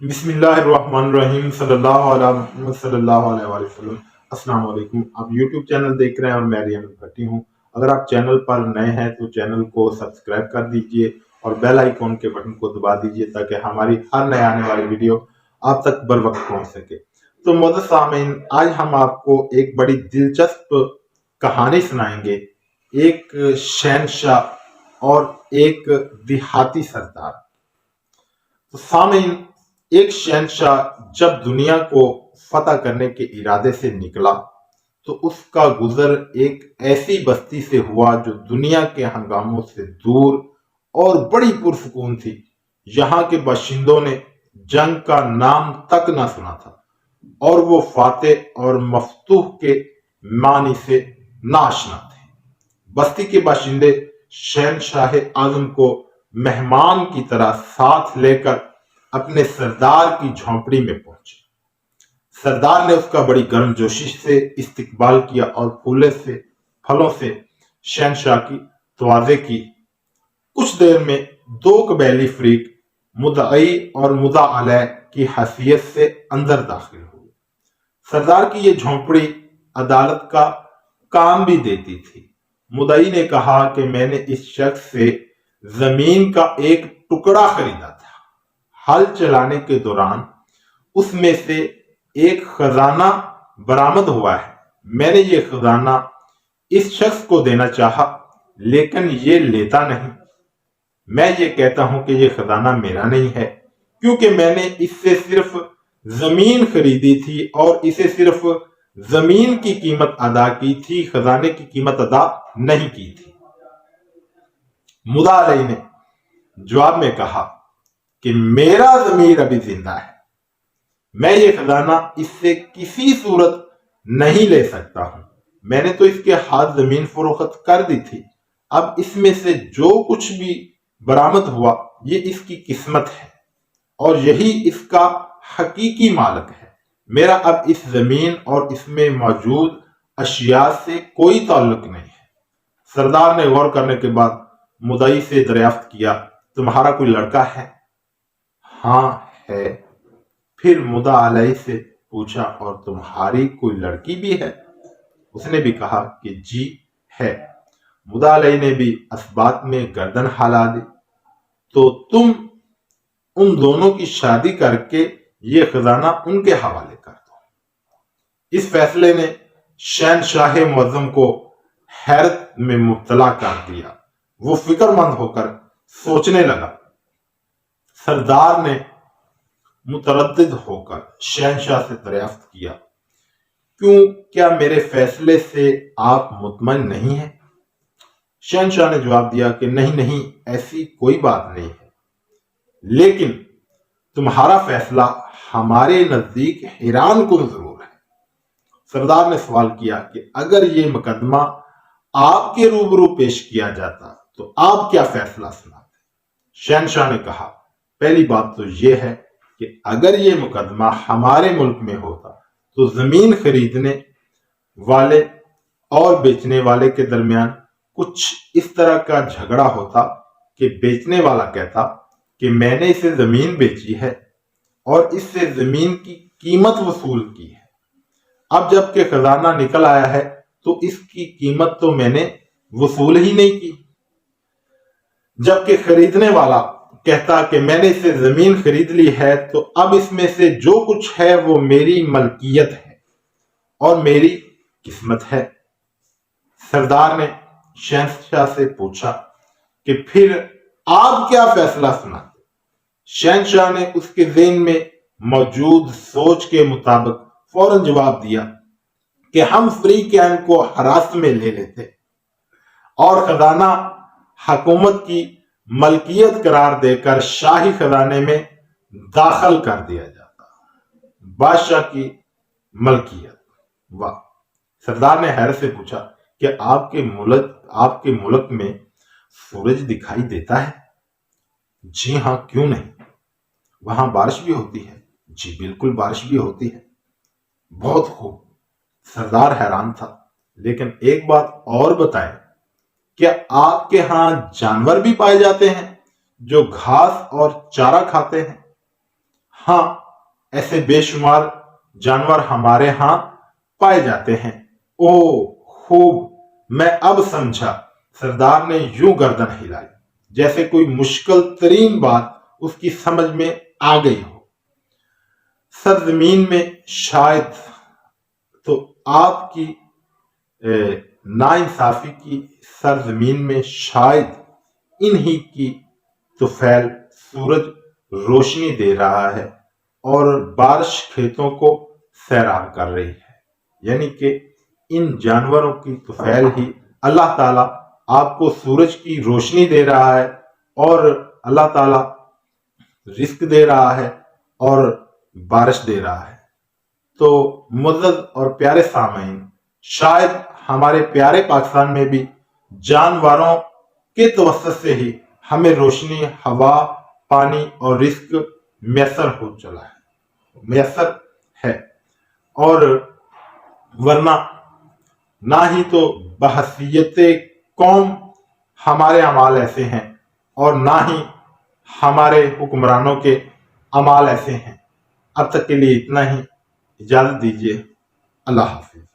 بسم اللہ الرحمن الرحیم صلی اللہ علیہ محمد صلی اللہ علیہ وآلہ وسلم۔ السلام علیکم، آپ یوٹیوب چینل دیکھ رہے ہیں اور میں ریحان بھٹی ہوں۔ اگر آپ چینل پر نئے ہیں تو چینل کو سبسکرائب کر دیجئے اور بیل آئیکن کے بٹن کو دبا دیجئے تاکہ ہماری ہر نئے آنے والی ویڈیو آپ تک بروقت پہنچ سکے۔ تو معزز سامعین، آج ہم آپ کو ایک بڑی دلچسپ کہانی سنائیں گے، ایک شہنشاہ اور ایک دیہاتی سردار۔ تو سامعین، ایک شہنشاہ جب دنیا کو فتح کرنے کے ارادے سے نکلا تو اس کا گزر ایک ایسی بستی سے ہوا جو دنیا کے ہنگاموں سے دور اور بڑی پرسکون تھی۔ یہاں کے باشندوں نے جنگ کا نام تک نہ سنا تھا اور وہ فاتح اور مفتوح کے معنی سے ناشنا تھے۔ بستی کے باشندے شہنشاہ اعظم کو مہمان کی طرح ساتھ لے کر اپنے سردار کی جھونپڑی میں پہنچے۔ سردار نے اس کا بڑی گرم جوشی سے استقبال کیا اور پھلوں سے شہنشاہ کی توازے کی۔ کچھ دیر میں دو قبیلی فریق مدعی اور مدعا علیہ کی حیثیت سے اندر داخل ہوئے۔ سردار کی یہ جھونپڑی عدالت کا کام بھی دیتی تھی۔ مدعی نے کہا کہ میں نے اس شخص سے زمین کا ایک ٹکڑا خریدا تھا۔ ہل چلانے کے دوران اس میں سے ایک خزانہ برآمد ہوا ہے۔ میں نے یہ خزانہ اس شخص کو دینا چاہا لیکن یہ لیتا نہیں۔ میں یہ کہتا ہوں کہ یہ خزانہ میرا نہیں ہے کیونکہ میں نے اس سے صرف زمین خریدی تھی اور اسے صرف زمین کی قیمت ادا کی تھی، خزانے کی قیمت ادا نہیں کی تھی۔ مدعا علیہ نے جواب میں کہا کہ میرا ضمیر ابھی زندہ ہے، میں یہ خزانہ اس سے کسی صورت نہیں لے سکتا ہوں۔ میں نے تو اس کے ہاتھ زمین فروخت کر دی تھی، اب اس میں سے جو کچھ بھی برآمد ہوا یہ اس کی قسمت ہے اور یہی اس کا حقیقی مالک ہے۔ میرا اب اس زمین اور اس میں موجود اشیاء سے کوئی تعلق نہیں ہے۔ سردار نے غور کرنے کے بعد مدعی سے دریافت کیا، تمہارا کوئی لڑکا ہے؟ ہاں ہے۔ پھر مدعا علیہ سے پوچھا، اور تمہاری کوئی لڑکی بھی ہے؟ اس نے بھی کہا کہ جی ہے۔ مدعا علیہ نے بھی اس بات میں گردن ہلا دی، تو تم ان دونوں کی شادی کر کے یہ خزانہ ان کے حوالے کر دو۔ اس فیصلے نے شہنشاہ معظم کو حیرت میں مبتلا کر دیا۔ وہ فکر مند ہو کر سوچنے لگا۔ سردار نے متردد ہو کر شہنشاہ سے دریافت کیا، کیا میرے فیصلے سے آپ مطمئن نہیں ہیں؟ شہنشاہ نے جواب دیا کہ نہیں، ایسی کوئی بات نہیں ہے، لیکن تمہارا فیصلہ ہمارے نزدیک حیران کن ضرور ہے۔ سردار نے سوال کیا کہ اگر یہ مقدمہ آپ کے روبرو پیش کیا جاتا تو آپ کیا فیصلہ سناتے؟ شہنشاہ نے کہا، پہلی بات تو یہ ہے کہ اگر یہ مقدمہ ہمارے ملک میں ہوتا تو زمین خریدنے والے اور بیچنے والے کے درمیان کچھ اس طرح کا جھگڑا ہوتا کہ بیچنے والا کہتا کہ میں نے اسے زمین بیچی ہے اور اس سے زمین کی قیمت وصول کی ہے، اب جب کہ خزانہ نکل آیا ہے تو اس کی قیمت تو میں نے وصول ہی نہیں کی۔ جبکہ خریدنے والا کہتا کہ میں نے اسے زمین خرید لی ہے تو اب اس میں سے جو کچھ ہے وہ میری ملکیت ہے اور میری قسمت ہے۔ سردار نے شہنشاہ سے پوچھا کہ پھر آپ کیا فیصلہ سناتے؟ شہنشاہ نے اس کے ذہن میں موجود سوچ کے مطابق فوراً جواب دیا کہ ہم فریقین کو حراست میں لے لیتے اور خزانہ حکومت کی ملکیت قرار دے کر شاہی خزانے میں داخل کر دیا جاتا۔ بادشاہ کی ملکیت، واہ! سردار نے حیرت سے پوچھا کہ آپ کے ملک میں سورج دکھائی دیتا ہے؟ جی ہاں، کیوں نہیں؟ وہاں بارش بھی ہوتی ہے؟ جی بالکل، بارش بھی ہوتی ہے۔ بہت خوب۔ سردار حیران تھا، لیکن ایک بات اور بتائیں، کیا آپ کے ہاں جانور بھی پائے جاتے ہیں جو گھاس اور چارہ کھاتے ہیں؟ ہاں ایسے بے شمار جانور ہمارے ہاں پائے جاتے ہیں۔ او خوب، میں اب سمجھا۔ سردار نے یوں گردن ہلائی جیسے کوئی مشکل ترین بات اس کی سمجھ میں آ گئی ہو۔ سرزمین میں شاید تو آپ کی ناانصافی کی سرزمین میں شاید انہی کی طفیل سورج روشنی دے رہا ہے اور بارش کھیتوں کو سیراب کر رہی ہے، یعنی کہ ان جانوروں کی طفیل ہی اللہ تعالیٰ آپ کو سورج کی روشنی دے رہا ہے، اور اللہ تعالیٰ رزق دے رہا ہے اور بارش دے رہا ہے۔ تو معزز اور پیارے سامعین، شاید ہمارے پیارے پاکستان میں بھی جانوروں کے توسط سے ہی ہمیں روشنی، ہوا، پانی اور رزق میسر ہے، اور ورنہ نہ ہی تو بحیثیت قوم ہمارے اعمال ایسے ہیں اور نہ ہی ہمارے حکمرانوں کے اعمال ایسے ہیں۔ اب تک کے لیے اتنا ہی، اجازت دیجیے، اللہ حافظ۔